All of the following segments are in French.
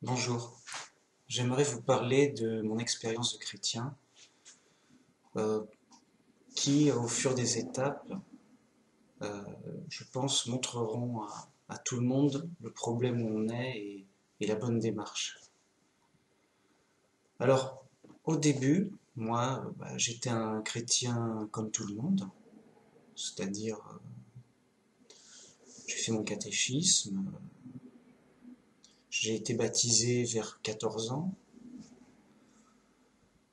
Bonjour, j'aimerais vous parler de mon expérience de chrétien euh, qui, au fur des étapes, euh, je pense, montreront à tout le monde le problème où on est et la bonne démarche. Alors, au début, moi, j'étais un chrétien comme tout le monde, c'est-à-dire j'ai fait mon catéchisme, j'ai été baptisé vers 14 ans,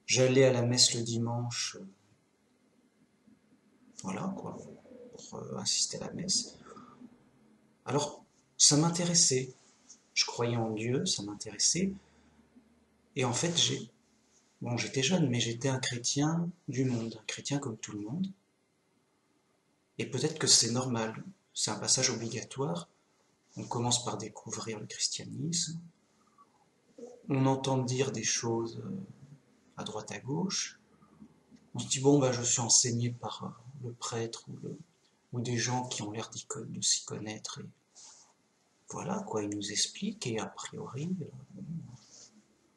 j'allais à la messe le dimanche, voilà quoi, pour assister à la messe. Alors, ça m'intéressait. Je croyais en Dieu, ça m'intéressait. Et en fait, j'étais jeune, mais j'étais un chrétien du monde, un chrétien comme tout le monde. Et peut-être que c'est normal, c'est un passage obligatoire. On commence par découvrir le christianisme. On entend dire des choses à droite à gauche. On se dit, bon, je suis enseigné par le prêtre ou des gens qui ont l'air de s'y connaître. Et voilà, quoi, ils nous expliquent. Et a priori,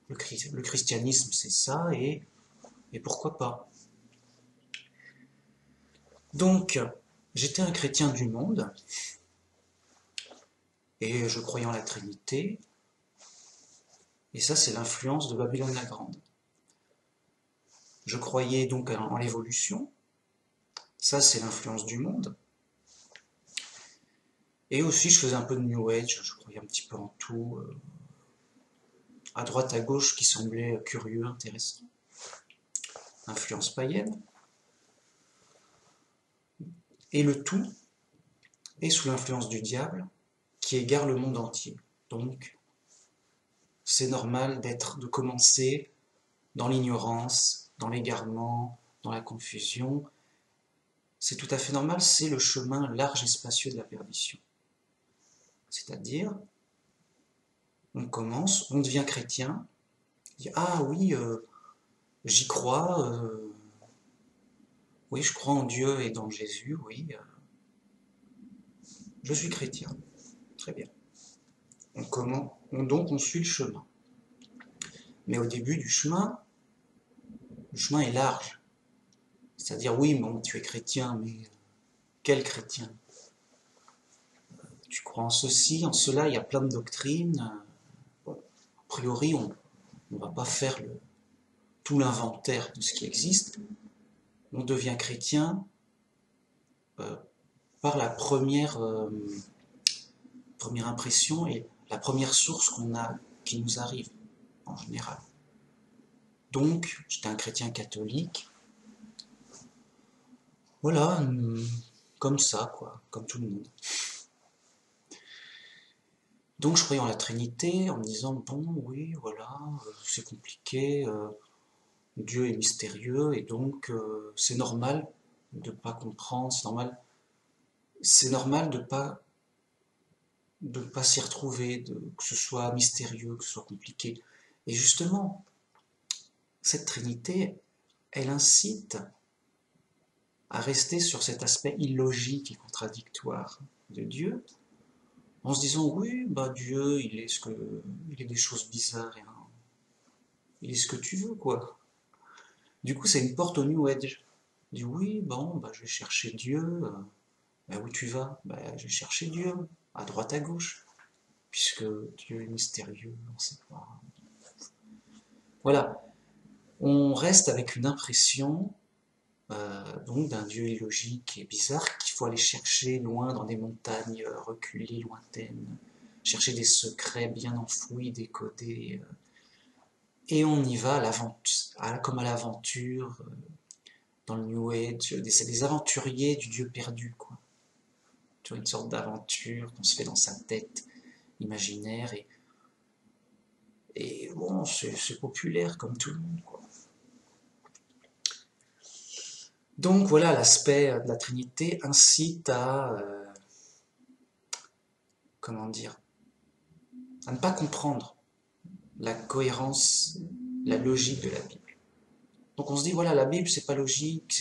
le christianisme, c'est ça, et pourquoi pas. Donc, j'étais un chrétien du monde, et je croyais en la Trinité, et ça c'est l'influence de Babylone la Grande. Je croyais donc en l'évolution, ça c'est l'influence du monde, et aussi je faisais un peu de New Age, je croyais un petit peu en tout, à droite à gauche qui semblait curieux, intéressant. Influence païenne, et le tout est sous l'influence du diable, qui égare le monde entier. Donc, c'est normal de commencer dans l'ignorance, dans l'égarement, dans la confusion. C'est tout à fait normal, c'est le chemin large et spacieux de la perdition. C'est-à-dire, on commence, on devient chrétien, on dit ah oui, j'y crois, oui, je crois en Dieu et dans Jésus, oui, je suis chrétien. Très bien. Donc on suit le chemin. Mais au début du chemin, le chemin est large. C'est-à-dire, oui, bon, tu es chrétien, mais quel chrétien? Tu crois en ceci, en cela, il y a plein de doctrines. Bon, a priori, on ne va pas faire tout l'inventaire de ce qui existe. On devient chrétien euh, par la première impression et la première source qui nous arrive en général. Donc, j'étais un chrétien catholique. Voilà, comme ça, quoi, comme tout le monde. Donc, je croyais en la Trinité en me disant, bon, oui, voilà, c'est compliqué, Dieu est mystérieux, et donc c'est normal de ne pas comprendre, c'est normal de pas s'y retrouver, que ce soit mystérieux, que ce soit compliqué. Et justement, cette Trinité, elle incite à rester sur cet aspect illogique et contradictoire de Dieu, en se disant oui, Dieu, il est des choses bizarres, il est ce que tu veux, quoi. Du coup, c'est une porte au New Age. Du oui, bon, je vais chercher Dieu. Où tu vas? Je vais chercher Dieu, à droite à gauche, puisque Dieu est mystérieux, on ne sait pas. Voilà, on reste avec une impression donc d'un Dieu illogique et bizarre qu'il faut aller chercher loin dans des montagnes reculées, lointaines, chercher des secrets bien enfouis, décodés, et on y va comme à l'aventure, dans le New Age, c'est des aventuriers du Dieu perdu, quoi. Tu vois, une sorte d'aventure qu'on se fait dans sa tête imaginaire, et bon, c'est populaire comme tout le monde, quoi. Donc voilà, l'aspect de la Trinité incite comment dire, à ne pas comprendre la cohérence, la logique de la Bible. Donc on se dit, voilà, la Bible, c'est pas logique,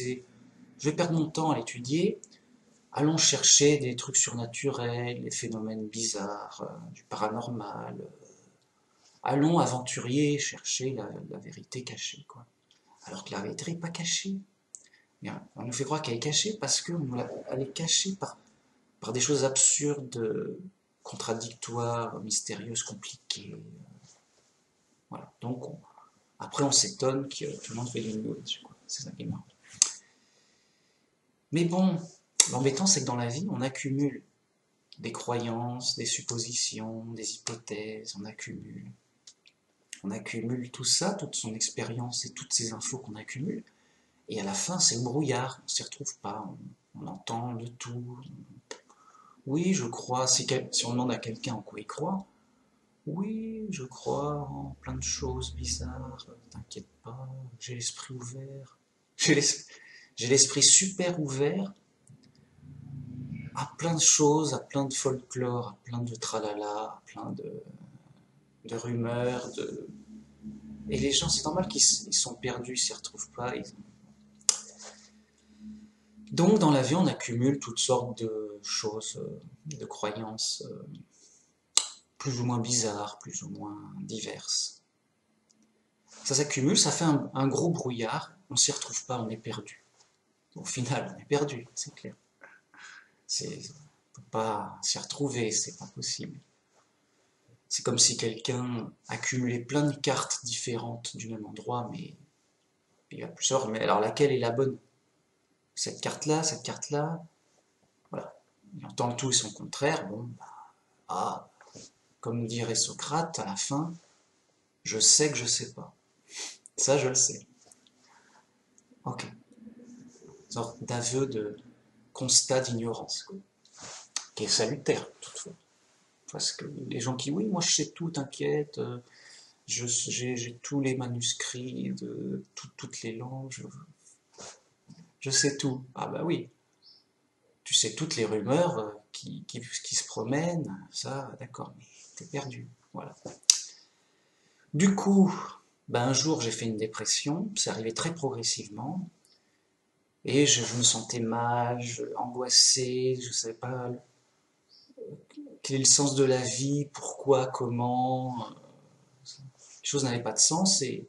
je vais perdre mon temps à l'étudier, allons chercher des trucs surnaturels, des phénomènes bizarres, du paranormal, allons aventuriers chercher la vérité cachée, quoi. Alors que la vérité n'est pas cachée. Bien, on nous fait croire qu'elle est cachée parce qu'elle est cachée par des choses absurdes, contradictoires, mystérieuses, compliquées. Voilà. Donc, après, on s'étonne que tout le monde fait du New Age, quoi. C'est ça qui est marrant. Mais bon, l'embêtant, c'est que dans la vie, on accumule des croyances, des suppositions, des hypothèses, on accumule tout ça, toute son expérience et toutes ces infos qu'on accumule, et à la fin, c'est le brouillard, on s'y retrouve pas, on entend de tout. Oui, je crois, si on demande à quelqu'un en quoi il croit, oui, je crois en plein de choses bizarres, t'inquiète pas, j'ai l'esprit ouvert, j'ai l'esprit super ouvert à plein de choses, à plein de folklore, à plein de tralala, à plein de rumeurs, et les gens, c'est normal qu'ils sont perdus, ils s'y retrouvent pas. Donc dans la vie, on accumule toutes sortes de choses, de croyances, plus ou moins bizarres, plus ou moins diverses. Ça s'accumule, ça fait un gros brouillard, on s'y retrouve pas, on est perdu. Au final, on est perdu, c'est clair. On ne peut pas s'y retrouver, c'est pas possible. C'est comme si quelqu'un accumulait plein de cartes différentes du même endroit, mais il y a plusieurs, mais alors laquelle est la bonne? Cette carte-là, voilà. Il entend le tout et son contraire, bon, bah, comme dirait Socrate à la fin, je sais que je sais pas. Ça, je le sais. Ok. Une sorte d'aveu de constat d'ignorance, qui est salutaire, toutefois. Parce que les gens qui, oui, moi je sais tout, t'inquiète, j'ai tous les manuscrits de toutes les langues, je sais tout. Ah bah oui, tu sais toutes les rumeurs qui se promènent, ça, d'accord, mais t'es perdu, voilà. Du coup, ben un jour j'ai fait une dépression, c'est arrivé très progressivement, et je me sentais mal, angoissé, je ne savais pas quel est le sens de la vie, pourquoi, comment, les choses n'avaient pas de sens, et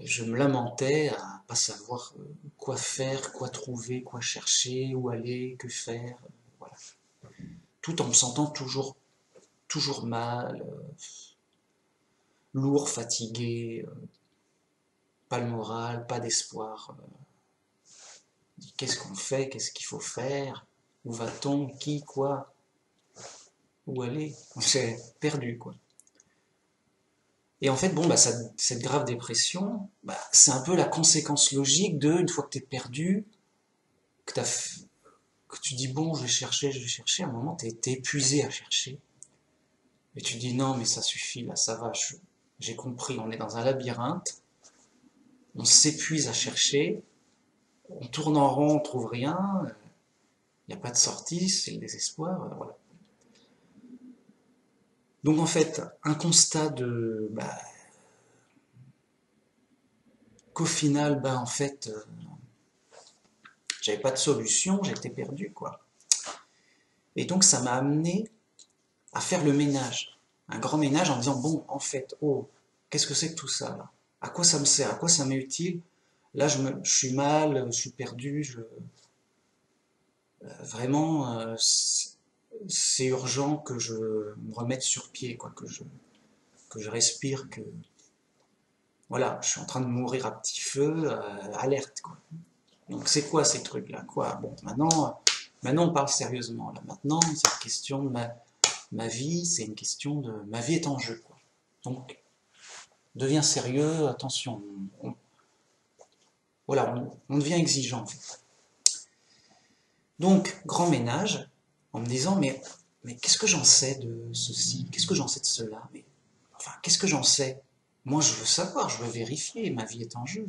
je me lamentais à pas savoir quoi faire, quoi trouver, quoi chercher, où aller, que faire, voilà. Tout en me sentant toujours mal, lourd, fatigué, pas le moral, pas d'espoir. Qu'est-ce qu'on fait? Qu'est-ce qu'il faut faire? Où va-t-on? Qui? Quoi? Où aller? J'ai perdu, quoi. Et en fait, bon, bah, cette grave dépression, bah, c'est un peu la conséquence logique de, une fois que t'es perdu, que, que tu dis, bon, je vais chercher, à un moment, t'es épuisé à chercher. Et tu dis, non, mais ça suffit, là, ça va, j'ai compris, on est dans un labyrinthe, on s'épuise à chercher, on tourne en rond, on trouve rien, il n'y a pas de sortie, c'est le désespoir, voilà. Donc en fait, un constat de bah, qu'au final, bah en fait, j'avais pas de solution, j'étais perdu, quoi. Et donc ça m'a amené à faire le ménage, un grand ménage en disant, bon, en fait, oh, qu'est-ce que c'est que tout ça, là? À quoi ça me sert? À quoi ça m'est utile? Là, je suis mal, je suis perdu, vraiment, c'est urgent que je me remette sur pied, quoi, que je respire, que voilà, je suis en train de mourir à petit feu, alerte, quoi. Donc c'est quoi ces trucs-là, quoi? Bon, maintenant on parle sérieusement, là. Maintenant, c'est une question de ma vie, c'est une question de ma vie est en jeu, quoi. Donc, deviens sérieux, attention, voilà, on devient exigeant, en fait. Donc, grand ménage, en me disant, mais qu'est-ce que j'en sais de ceci? Qu'est-ce que j'en sais de cela? Mais, enfin, qu'est-ce que j'en sais? Moi, je veux savoir, je veux vérifier, ma vie est en jeu,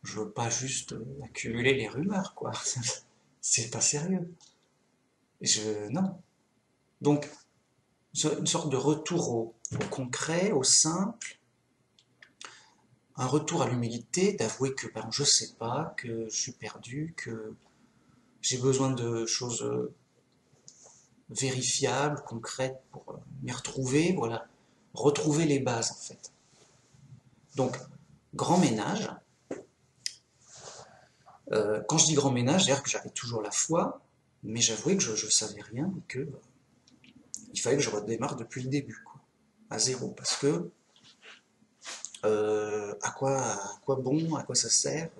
je veux pas juste accumuler les rumeurs, quoi. C'est pas sérieux. Non. Donc, une sorte de retour au concret, au simple, un retour à l'humilité, d'avouer que ben, je sais pas, que je suis perdu, que j'ai besoin de choses vérifiables, concrètes pour m'y retrouver, voilà. retrouver les bases en fait. Donc, grand ménage, quand je dis grand ménage, c'est-à-dire que j'avais toujours la foi, mais j'avouais que je ne savais rien et que il fallait que je redémarre depuis le début, quoi, à zéro, parce que à quoi bon, à quoi ça sert,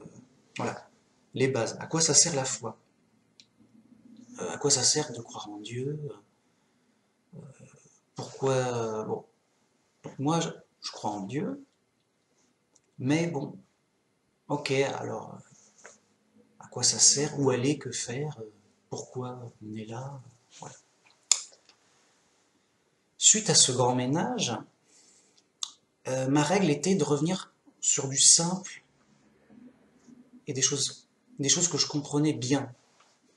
voilà, les bases, à quoi ça sert la foi, à quoi ça sert de croire en Dieu, pourquoi, bon, donc moi je crois en Dieu, mais bon, ok, alors à quoi ça sert, où aller, que faire, pourquoi on est là, voilà. Suite à ce grand ménage, ma règle était de revenir sur du simple et des choses que je comprenais bien.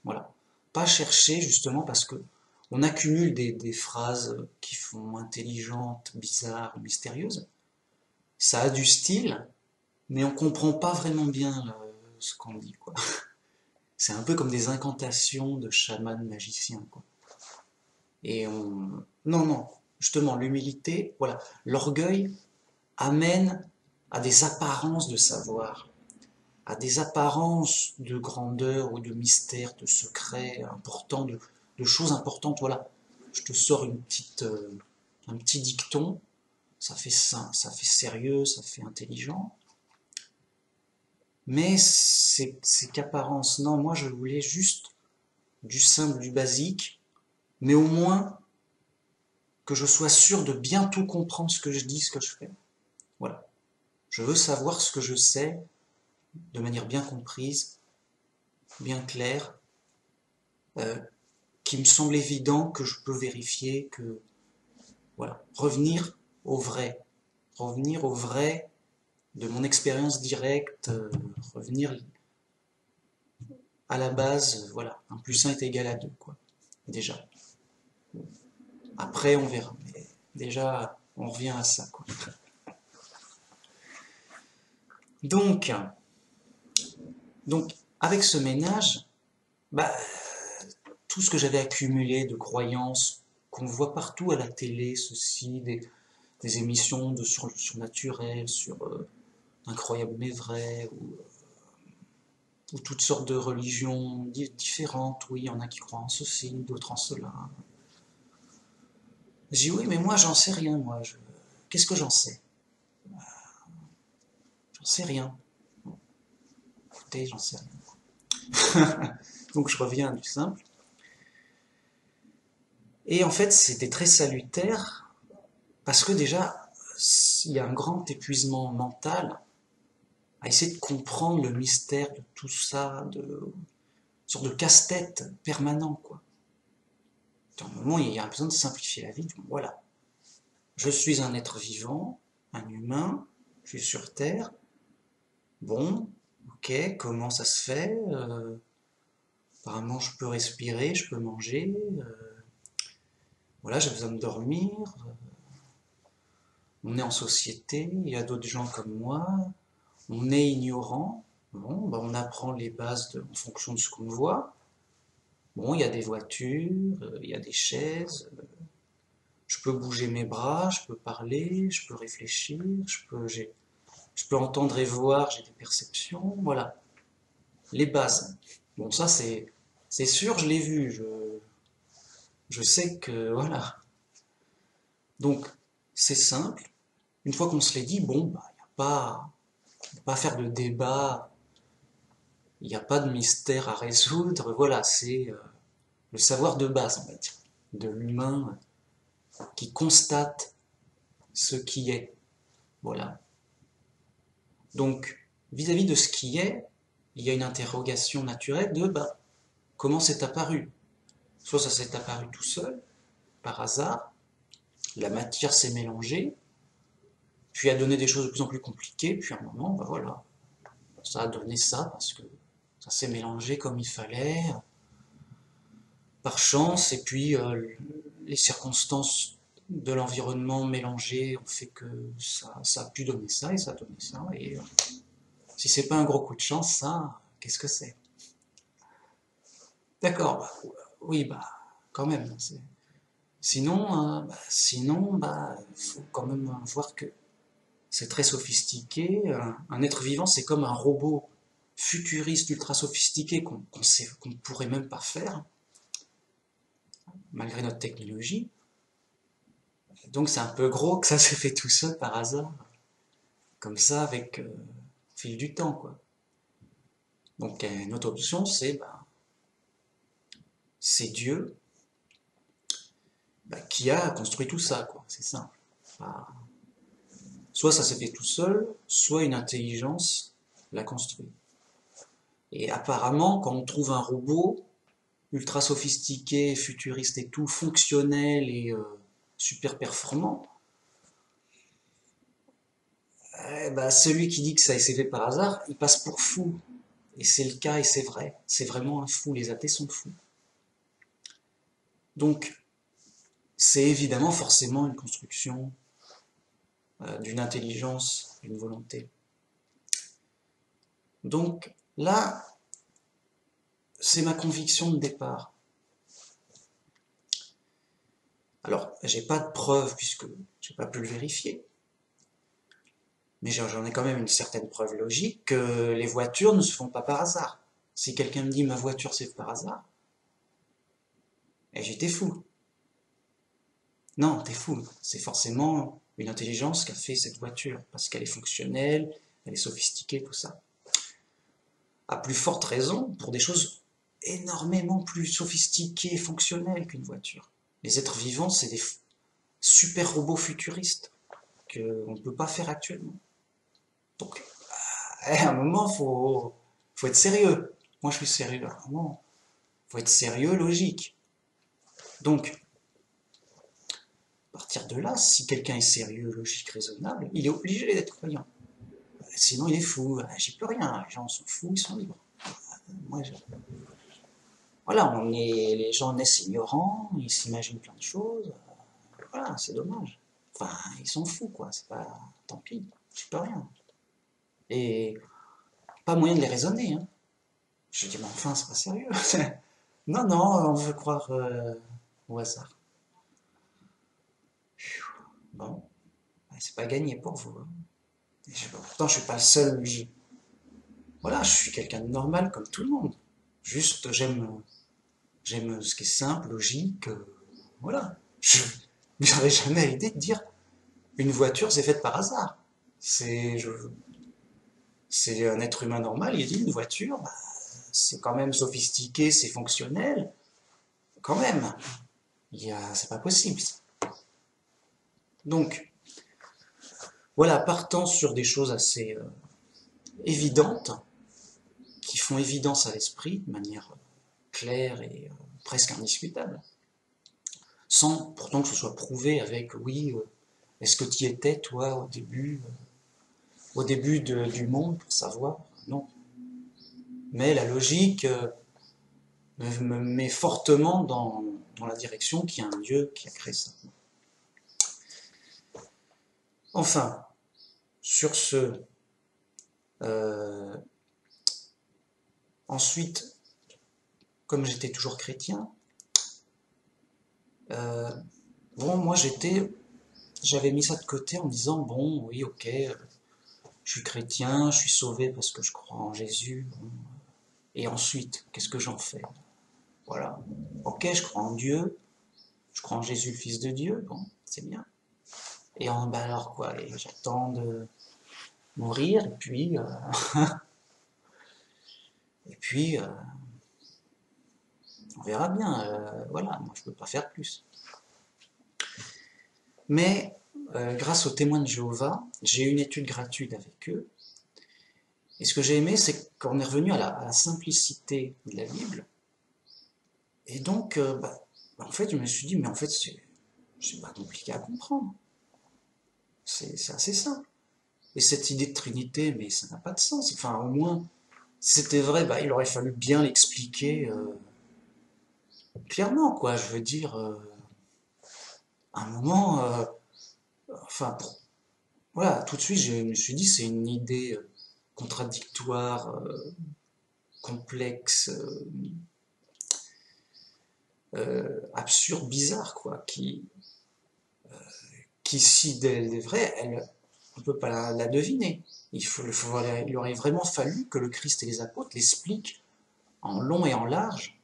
Voilà. Pas chercher justement parce que on accumule des phrases qui font intelligentes, bizarres, mystérieuses. Ça a du style, mais on comprend pas vraiment bien ce qu'on dit, quoi. C'est un peu comme des incantations de chamans magiciens, quoi. Et on... Non, non, justement, l'humilité, voilà, l'orgueil amène à des apparences de savoir, à des apparences de grandeur ou de mystère, de secret important, de choses importantes. Voilà, je te sors un petit dicton, ça fait sérieux, ça fait intelligent, mais c'est qu'apparence. Non, moi je voulais juste du simple, du basique, mais au moins que je sois sûr de bien tout comprendre ce que je dis, ce que je fais. Voilà. Je veux savoir ce que je sais de manière bien comprise, bien claire, euh, qui me semble évident, que je peux vérifier, que voilà, revenir au vrai de mon expérience directe, revenir à la base, voilà, 1 plus 1 est égal à 2, quoi, déjà. Après, on verra, mais déjà, on revient à ça, quoi. Donc, donc avec ce ménage, bah, tout ce que j'avais accumulé de croyances qu'on voit partout à la télé, des émissions de surnaturel, sur incroyable mais vrai, ou toutes sortes de religions différentes. Oui, il y en a qui croient en ceci, d'autres en cela. J'ai dit oui, mais moi j'en sais rien, moi. Qu'est-ce que j'en sais? J'en sais rien. Bon, écoutez, j'en sais rien. Donc je reviens du simple. Et en fait, c'était très salutaire parce que déjà, il y a un grand épuisement mental à essayer de comprendre le mystère de tout ça, une sorte de casse-tête permanent, quoi. À un moment, il y a besoin de simplifier la vie. Donc, voilà, je suis un être vivant, un humain, je suis sur Terre. Bon, ok, comment ça se fait? Apparemment, je peux respirer, je peux manger. Voilà, j'ai besoin de dormir. On est en société, il y a d'autres gens comme moi. On est ignorant. Bon, bah on apprend les bases en fonction de ce qu'on voit. Bon, il y a des voitures, il y a des chaises. Je peux bouger mes bras, je peux parler, je peux réfléchir, je peux entendre et voir, j'ai des perceptions. Voilà, les bases. Bon, ça c'est sûr, je l'ai vu. Je sais que voilà. Donc c'est simple. Une fois qu'on se l'est dit, bon, bah, il n'y a pas à faire de débat, il n'y a pas de mystère à résoudre. Voilà, c'est le savoir de base, on va dire, de l'humain qui constate ce qui est. Voilà. Donc, vis-à-vis de ce qui est, il y a une interrogation naturelle de bah, comment c'est apparu. Soit ça s'est apparu tout seul, par hasard, la matière s'est mélangée, puis a donné des choses de plus en plus compliquées, puis à un moment, bah voilà, ça a donné ça parce que ça s'est mélangé comme il fallait, par chance, et puis les circonstances de l'environnement mélangées ont fait que ça a pu donner ça, et ça a donné ça, et si c'est pas un gros coup de chance, ça, qu'est-ce que c'est? D'accord, bah, oui, bah, quand même, Sinon, faut quand même voir que c'est très sophistiqué. Un être vivant, c'est comme un robot futuriste, ultra sophistiqué qu'on ne pourrait même pas faire, malgré notre technologie. Donc c'est un peu gros que ça s'est fait tout seul par hasard, comme ça, avec au fil du temps, quoi. Donc une autre option, c'est Dieu qui a construit tout ça, quoi. C'est simple. Bah, soit ça s'est fait tout seul, soit une intelligence l'a construit. Et apparemment, quand on trouve un robot ultra sophistiqué, futuriste et tout, fonctionnel et super performant, celui qui dit que ça s'est fait par hasard, il passe pour fou. Et c'est le cas et c'est vrai. C'est vraiment un fou. Les athées sont fous. Donc, c'est évidemment forcément une construction d'une intelligence, d'une volonté. Donc, là, c'est ma conviction de départ. Alors, j'ai pas de preuve puisque j'ai pas pu le vérifier. Mais j'en ai quand même une certaine preuve logique que les voitures ne se font pas par hasard. Si quelqu'un me dit ma voiture c'est par hasard, j'étais fou. Non, t'es fou. C'est forcément une intelligence qui a fait cette voiture, parce qu'elle est fonctionnelle, elle est sophistiquée, tout ça. À plus forte raison pour des choses énormément plus sophistiquées et fonctionnelles qu'une voiture. Les êtres vivants, c'est des super robots futuristes qu'on ne peut pas faire actuellement. Donc, à un moment, faut être sérieux. Moi, je suis sérieux. À un moment, faut être sérieux, logique. Donc, à partir de là, si quelqu'un est sérieux, logique, raisonnable, il est obligé d'être croyant. Sinon, il est fou. J'y peux rien. Les gens sont fous, ils sont libres. Moi, voilà, les gens naissent ignorants, ils s'imaginent plein de choses. Voilà, c'est dommage. Enfin, ils sont fous, quoi. C'est pas. Tant pis, j'y peux rien. Et pas moyen de les raisonner. Hein. Je dis, mais enfin, c'est pas sérieux. Non, non, on veut croire au hasard. Bon, c'est pas gagné pour vous. Hein. Pourtant, je suis pas le seul. Voilà, je suis quelqu'un de normal comme tout le monde. Juste, j'aime ce qui est simple, logique. Voilà. Je n'aurais jamais l'idée de dire une voiture c'est faite par hasard. C'est je, c'est un être humain normal, il dit une voiture, c'est quand même sophistiqué, c'est fonctionnel. Quand même. C'est pas possible. Donc, voilà, partant sur des choses assez évidentes, qui font évidence à l'esprit, de manière claire et presque indiscutable, sans pourtant que ce soit prouvé avec oui, est-ce que tu y étais toi au début du monde pour savoir? Non. Mais la logique me met fortement dans la direction qu'il y a un Dieu qui a créé ça. Enfin, sur ce, euh, ensuite, comme j'étais toujours chrétien, euh, bon, moi j'avais mis ça de côté en me disant, bon, oui, ok, je suis chrétien, je suis sauvé parce que je crois en Jésus, bon, et ensuite, qu'est-ce que j'en fais? Voilà. Ok, je crois en Dieu, je crois en Jésus, le Fils de Dieu, bon, c'est bien. Et alors quoi? Et j'attends de mourir, et puis on verra bien. Voilà, moi je peux pas faire plus. Mais grâce aux témoins de Jéhovah, j'ai eu une étude gratuite avec eux. Et ce que j'ai aimé, c'est qu'on est revenu à la simplicité de la Bible. Et donc, en fait, je me suis dit, mais en fait, c'est pas compliqué à comprendre. C'est assez simple. Et cette idée de Trinité, mais ça n'a pas de sens. Enfin, au moins, si c'était vrai, il aurait fallu bien l'expliquer clairement, quoi. Je veux dire, à un moment, enfin, voilà, tout de suite, je me suis dit, c'est une idée contradictoire, complexe, absurde, bizarre, quoi, qui si elle est vraie, on ne peut pas la deviner. Il aurait vraiment fallu que le Christ et les apôtres l'expliquent en long et en large,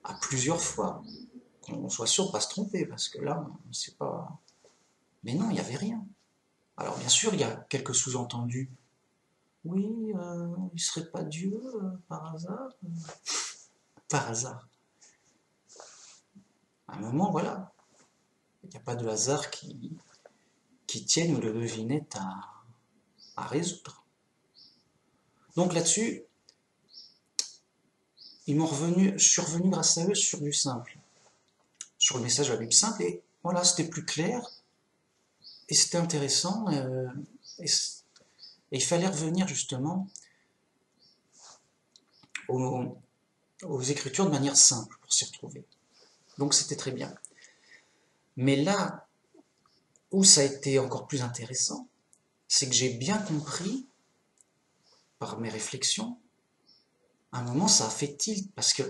à plusieurs fois, qu'on soit sûr de ne pas se tromper, parce que là, on ne sait pas. Mais non, il n'y avait rien. Alors bien sûr, il y a quelques sous-entendus. Oui, il ne serait pas Dieu par hasard. Par hasard. À un moment, voilà. Il n'y a pas de hasard qui tienne ou de devinette à résoudre. Donc là-dessus, je suis revenu grâce à eux sur du simple, sur le message de la Bible simple, et voilà, c'était plus clair, et c'était intéressant, et il fallait revenir justement aux, aux Écritures de manière simple pour s'y retrouver. Donc c'était très bien. Mais là où ça a été encore plus intéressant, c'est que j'ai bien compris, par mes réflexions, à un moment ça a fait tilt, parce que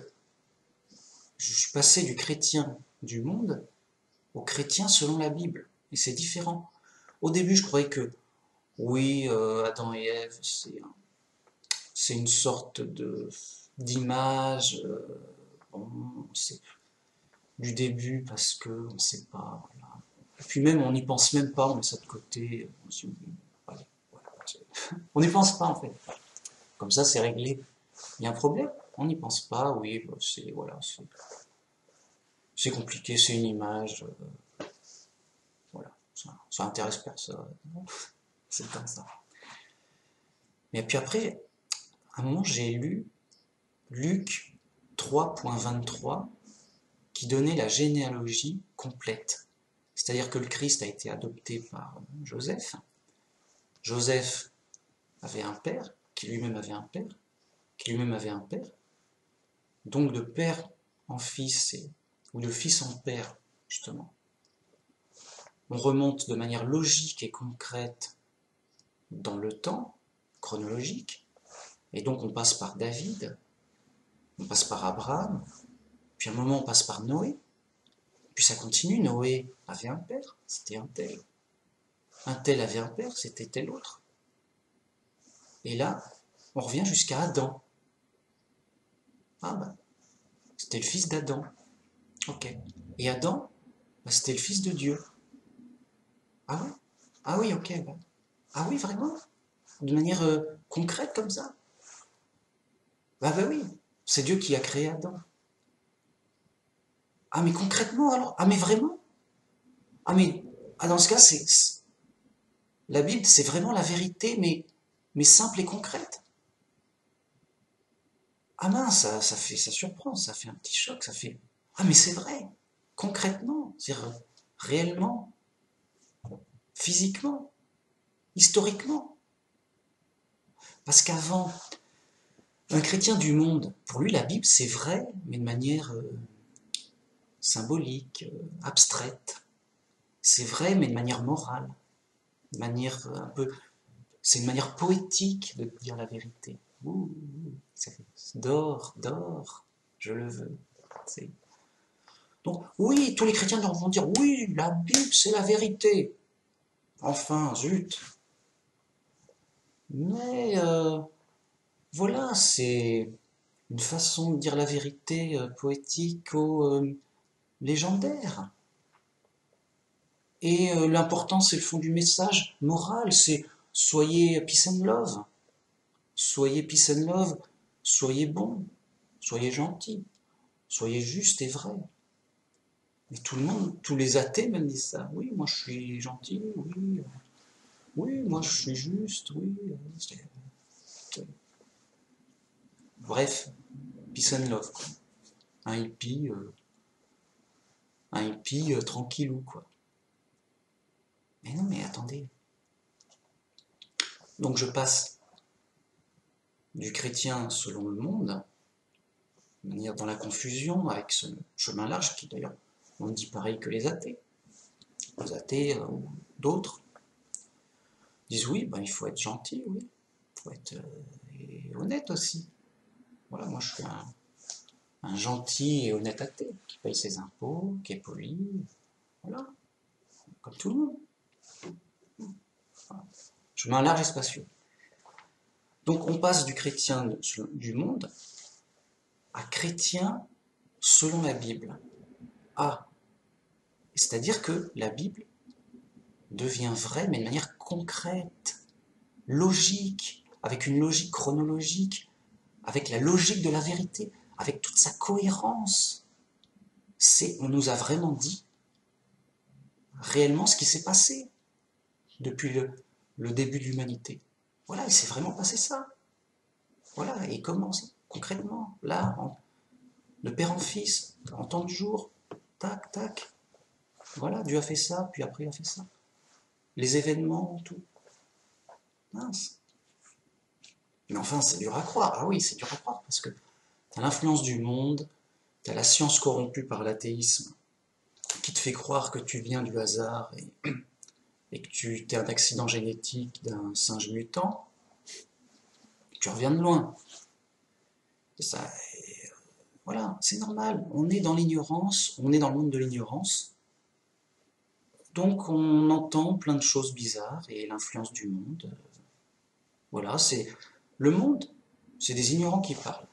je suis passé du chrétien du monde au chrétien selon la Bible, et c'est différent. Au début je croyais que, oui, Adam et Ève, c'est une sorte d'image, bon, c'est du début parce que on ne sait pas, voilà. Et puis même on n'y pense même pas, on met ça de côté, on n'y pense pas en fait. Comme ça c'est réglé. Il y a un problème, on n'y pense pas, oui, c'est voilà, c'est compliqué, c'est une image, voilà, ça intéresse personne, c'est comme ça. Mais puis après, à un moment j'ai lu Luc 3.23 qui donnait la généalogie complète. C'est-à-dire que le Christ a été adopté par Joseph. Joseph avait un père, qui lui-même avait un père, qui lui-même avait un père. Donc de père en fils, ou de fils en père, justement, on remonte de manière logique et concrète dans le temps, chronologique, et donc on passe par David, on passe par Abraham, puis à un moment on passe par Noé, puis ça continue, Noé avait un père, c'était un tel avait un père, c'était tel autre. Et là, on revient jusqu'à Adam. Ah bah, c'était le fils d'Adam. Ok. Et Adam, bah, c'était le fils de Dieu. Ah oui. Ah oui, ok. Bah. Ah oui, vraiment? De manière concrète comme ça? Bah oui, c'est Dieu qui a créé Adam. Ah mais concrètement alors? Ah mais vraiment? Ah mais dans ce cas, la Bible, c'est vraiment la vérité, mais simple et concrète. Ah mince, ça surprend, ça fait un petit choc, ça fait. Ah mais c'est vrai, concrètement, c'est-à-dire réellement, physiquement, historiquement. Parce qu'avant, un chrétien du monde, pour lui la Bible c'est vrai, mais de manière symbolique, abstraite. C'est vrai, mais de manière morale, de manière un peu. C'est une manière poétique de dire la vérité. Ouh, d'or, je le veux. Donc, oui, tous les chrétiens vont dire oui, la Bible c'est la vérité. Enfin, zut. Mais voilà, c'est une façon de dire la vérité poétique ou légendaire. Et l'important, c'est le fond du message moral, c'est soyez peace and love, soyez peace and love, soyez bon, soyez gentil, soyez juste et vrai. Et tout le monde, tous les athées même disent ça. Oui, moi je suis gentil, oui, oui, moi je suis juste, oui. Bref, peace and love, quoi. Un hippie, tranquillou, quoi. Mais non, mais attendez. Donc je passe du chrétien selon le monde, de manière dans la confusion, avec ce chemin large qui d'ailleurs, on dit pareil que les athées. Les athées ou d'autres disent oui, ben, il faut être gentil, oui, il faut être honnête aussi. Voilà, moi je suis un gentil et honnête athée, qui paye ses impôts, qui est poli, voilà, comme tout le monde. Je mets un large espace. Donc on passe du chrétien du monde à chrétien selon la Bible. Ah, c'est-à-dire que la Bible devient vraie, mais de manière concrète, logique, avec une logique chronologique, avec la logique de la vérité, avec toute sa cohérence. On nous a vraiment dit réellement ce qui s'est passé depuis le début de l'humanité. Voilà, il s'est vraiment passé ça. Voilà, et comment concrètement, là, de père en fils, en temps de jour, tac, tac. Voilà, Dieu a fait ça, puis après il a fait ça. Les événements, tout. Mince. Mais enfin, c'est dur à croire. Ah oui, c'est dur à croire, parce que t'as l'influence du monde, t'as la science corrompue par l'athéisme, qui te fait croire que tu viens du hasard et que tu es un accident génétique d'un singe mutant. Tu reviens de loin. Et ça, voilà, c'est normal. On est dans l'ignorance, on est dans le monde de l'ignorance. Donc on entend plein de choses bizarres et l'influence du monde. Voilà, c'est le monde, c'est des ignorants qui parlent.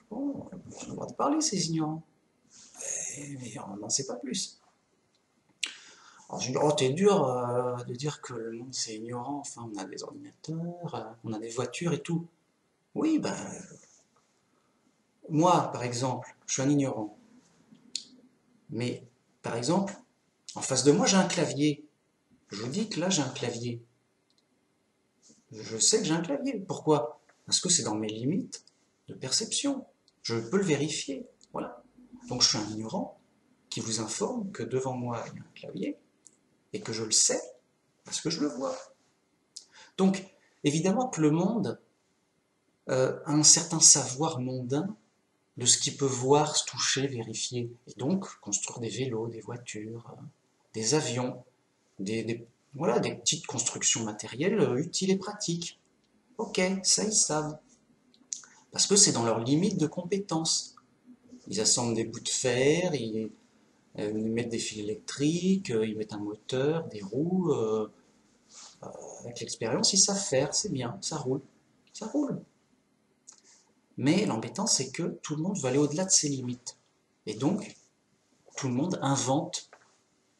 Bon, ils ont le droit de parler, ces ignorants. Mais on n'en sait pas plus. Alors je dis, oh, t'es dur de dire que le monde c'est ignorant. Enfin, on a des ordinateurs, on a des voitures et tout. Oui, ben, moi, par exemple, je suis un ignorant. Mais, par exemple, en face de moi, j'ai un clavier. Je vous dis que là, j'ai un clavier. Je sais que j'ai un clavier. Pourquoi? Parce que c'est dans mes limites de perception. Je peux le vérifier. Voilà. Donc je suis un ignorant qui vous informe que devant moi, il y a un clavier et que je le sais parce que je le vois. Donc, évidemment que le monde a un certain savoir mondain de ce qu'il peut voir, se toucher, vérifier. Et donc, construire des vélos, des voitures, des avions, voilà, des petites constructions matérielles utiles et pratiques. Ok, ça ils savent. Parce que c'est dans leurs limites de compétences. Ils assemblent des bouts de fer, ils mettent des fils électriques, ils mettent un moteur, des roues. Avec l'expérience, ils savent faire, c'est bien, ça roule. Ça roule. Mais l'embêtant, c'est que tout le monde veut aller au-delà de ses limites. Et donc, tout le monde invente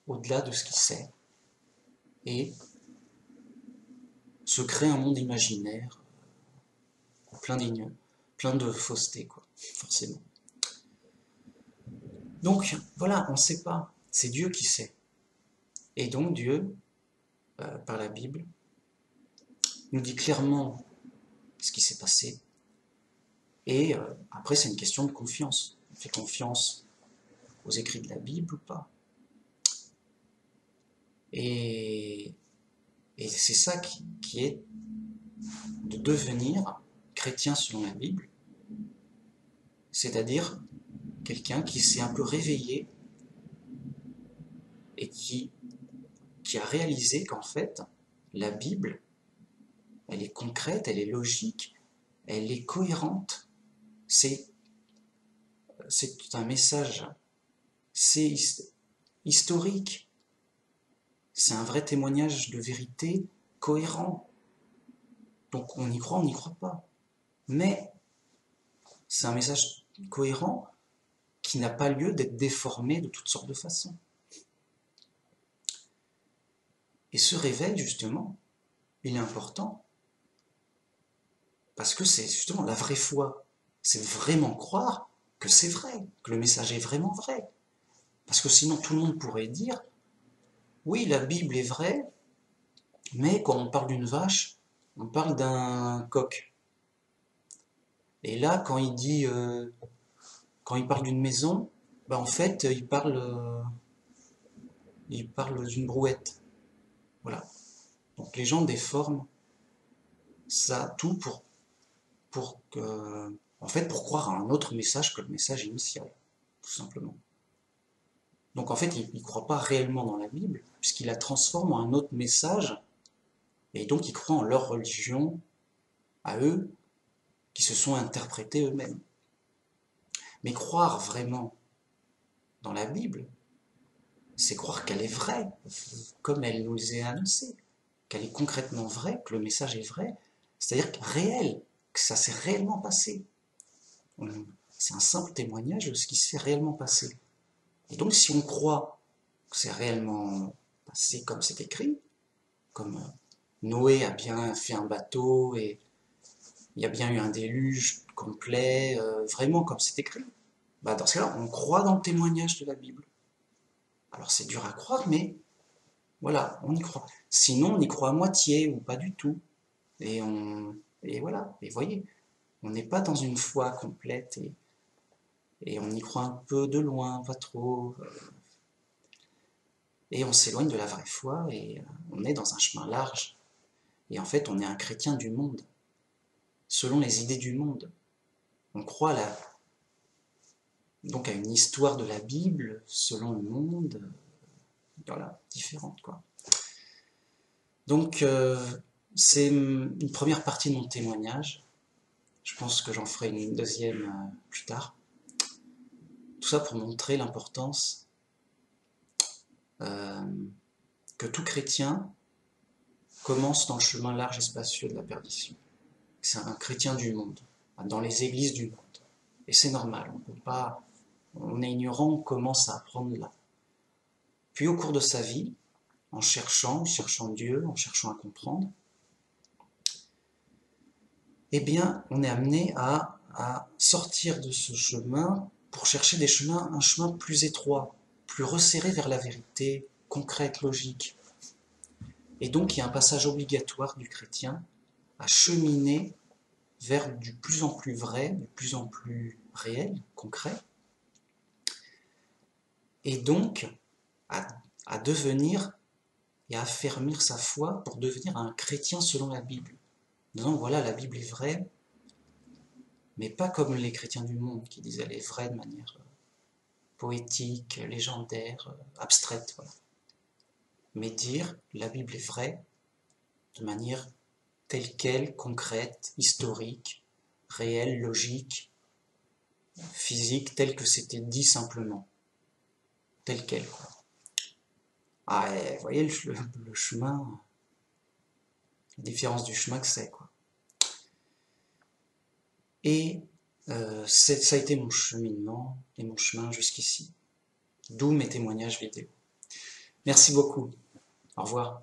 au-delà de ce qu'il sait. Et se crée un monde imaginaire, plein de fausseté, quoi, forcément. Donc, voilà, on ne sait pas. C'est Dieu qui sait. Et donc, Dieu, par la Bible, nous dit clairement ce qui s'est passé. Et après, c'est une question de confiance. On fait confiance aux écrits de la Bible ou pas? Et, et c'est ça qui est de devenir chrétien selon la Bible, c'est-à-dire quelqu'un qui s'est un peu réveillé et qui a réalisé qu'en fait, la Bible, elle est concrète, elle est logique, elle est cohérente. C'est un message, c'est historique, c'est un vrai témoignage de vérité cohérent. Donc on y croit, on n'y croit pas. Mais c'est un message cohérent qui n'a pas lieu d'être déformé de toutes sortes de façons. Et ce réveil, justement, il est important parce que c'est justement la vraie foi. C'est vraiment croire que c'est vrai, que le message est vraiment vrai. Parce que sinon, tout le monde pourrait dire, oui, la Bible est vraie, mais quand on parle d'une vache, on parle d'un coq. Et là, quand il parle d'une maison, ben en fait, il parle d'une brouette. Voilà. Donc les gens déforment ça tout en fait, pour croire à un autre message que le message initial, tout simplement. Donc en fait, ils ne croient pas réellement dans la Bible, puisqu'ils la transforment en un autre message, et donc ils croient en leur religion, à eux, qui se sont interprétés eux-mêmes. Mais croire vraiment dans la Bible, c'est croire qu'elle est vraie, comme elle nous est annoncée, qu'elle est concrètement vraie, que le message est vrai, c'est-à-dire réel, que ça s'est réellement passé. C'est un simple témoignage de ce qui s'est réellement passé. Et donc si on croit que c'est réellement passé comme c'est écrit, comme Noé a bien fait un bateau et il y a bien eu un déluge complet, vraiment comme c'est écrit, bah dans ce cas-là, on croit dans le témoignage de la Bible. Alors c'est dur à croire, mais voilà, on y croit. Sinon, on y croit à moitié ou pas du tout. Et et voilà, et voyez, on n'est pas dans une foi complète et on y croit un peu de loin, pas trop. Et on s'éloigne de la vraie foi et on est dans un chemin large. Et en fait, on est un chrétien du monde, selon les idées du monde. On croit donc à une histoire de la Bible, selon le monde, voilà, différente quoi. Donc, c'est une première partie de mon témoignage. Je pense que j'en ferai une deuxième plus tard. Tout ça pour montrer l'importance euh, que tout chrétien commence dans le chemin large et spacieux de la perdition. C'est un chrétien du monde, dans les églises du monde. Et c'est normal, on peut pas, on est ignorant, on commence à apprendre là. Puis au cours de sa vie, en cherchant Dieu, en cherchant à comprendre, eh bien, on est amené à sortir de ce chemin pour chercher un chemin plus étroit, plus resserré vers la vérité, concrète, logique. Et donc, il y a un passage obligatoire du chrétien à cheminer vers du plus en plus vrai, du plus en plus réel, concret, et donc à, à devenir et à affermir sa foi pour devenir un chrétien selon la Bible. Donc voilà, la Bible est vraie, mais pas comme les chrétiens du monde qui disaient elle est vraie de manière poétique, légendaire, abstraite. Voilà. Mais dire la Bible est vraie de manière telle quelle, concrète, historique, réelle, logique, physique, telle que c'était dit simplement. Telle quelle, quoi. Ah, vous voyez le chemin, la différence du chemin que c'est, quoi. Et ça a été mon cheminement et mon chemin jusqu'ici. D'où mes témoignages vidéo. Merci beaucoup. Au revoir.